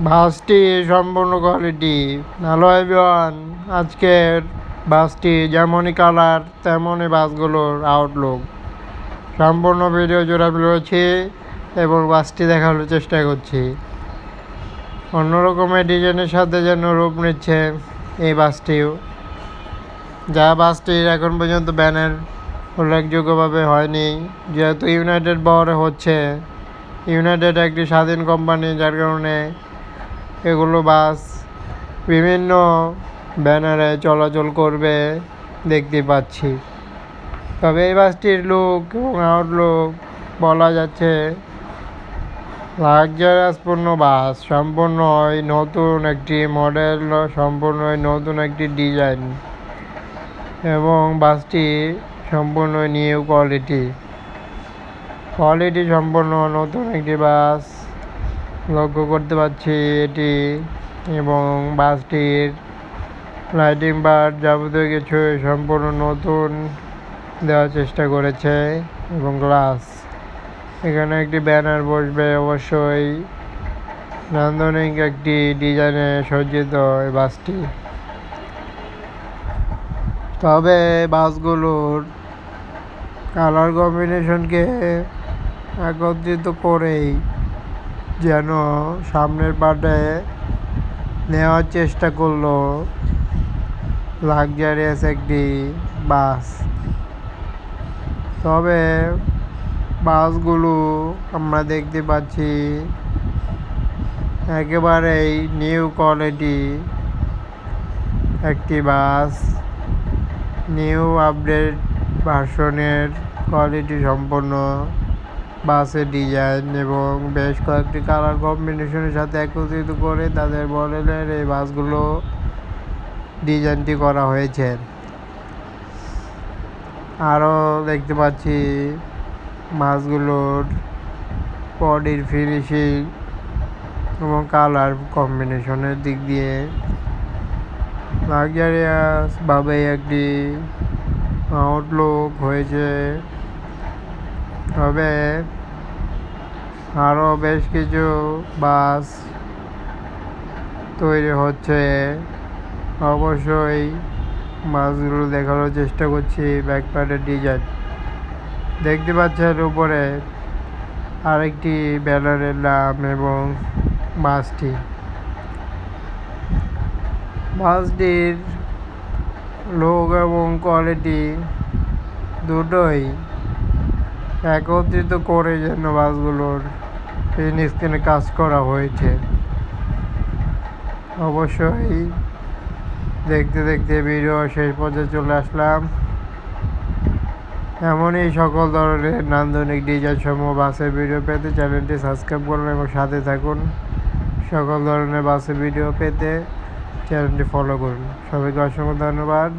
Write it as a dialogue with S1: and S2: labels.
S1: বাসটি সম্পূর্ণ কোয়ালিটি ভালো এভরিওয়ান। আজকের বাসটি যেমনই কালার তেমনই বাসগুলোর আউটলুক সম্পূর্ণ ভিডিও জোড়া রয়েছে এবং বাসটি দেখানোর চেষ্টা করছি। অন্যরকমের ডিজাইনের সাথে যেন রূপ নিচ্ছে এই বাসটিও, যা বাসটির এখন পর্যন্ত ব্যানার উল্লেখযোগ্যভাবে হয়নি, যেহেতু ইউনাইটেড বহরে হচ্ছে। ইউনাইটেড একটি স্বাধীন কোম্পানি, যার কারণে এগুলো বাস বিভিন্ন ব্যানারে চলাচল করবে দেখতে পাচ্ছি। তবে এই বাসটির লুক এবং আউটলুক বলা যাচ্ছে লাক্সারিয়াসপূর্ণ বাস, সম্পূর্ণই নতুন একটি মডেল, সম্পূর্ণই নতুন একটি ডিজাইন এবং বাসটি সম্পূর্ণ নিউ কোয়ালিটি সম্পূর্ণ নতুন একটি বাস লক্ষ্য করতে পারছি এটি। এবং বাসটির লাইটিং বার যাবতীয় কিছু সম্পূর্ণ নতুন দেওয়ার চেষ্টা করেছে এবং গ্লাস। এখানে একটি ব্যানার বসবে, অবশ্যই নান্দনিক একটি ডিজাইনে সজ্জিত এই বাসটি। তবে বাসগুলোর কালার কম্বিনেশনকে একত্রিত করেই যেন সামনের পার্টে নেওয়ার চেষ্টা করলো লাক্সারিয়াস একটি বাস। তবে বাসগুলো আমরা দেখতে পাচ্ছি একেবারেই নিউ কোয়ালিটি একটি বাস, নিউ আপডেট ভার্সনের কোয়ালিটি সম্পন্ন বাসের ডিজাইন এবং বেশ কয়েকটি কালার কম্বিনেশনের সাথে একত্রিত করে তাদের মডেলের এই বাসগুলো ডিজাইনটি করা হয়েছে। আরও দেখতে পাচ্ছি বাসগুলোর বডির ফিনিশিং এবং কালার কম্বিনেশনের দিক দিয়ে লাক্সারিয়াসভাবে একটি আউটলুক হয়েছে। তবে আরও বেশ কিছু বাস তৈরি হচ্ছে, অবশ্যই বাসগুলো দেখানোর চেষ্টা করছি। ব্যাকপ্যাডের ডিজাইন দেখতে পাচ্ছেন, উপরে আরেকটি ব্যানারের নাম এবং বাসটির লুক এবং কোয়ালিটি দুটোই একত্রিত করে যেন বাসগুলোর স্ক্রিনে কাজ করা হয়েছে। অবশ্যই দেখতে দেখতে ভিডিও শেষ পর্যায়ে চলে আসলাম। এমনই সকল ধরনের নান্দনিক ডিজাইন সমূহ বাসের ভিডিও পেতে চ্যানেলটি সাবস্ক্রাইব করুন এবং সাথে থাকুন। সকল ধরনের বাসের ভিডিও পেতে চ্যানেলটি ফলো করুন। সবাইকে অসংখ্য ধন্যবাদ।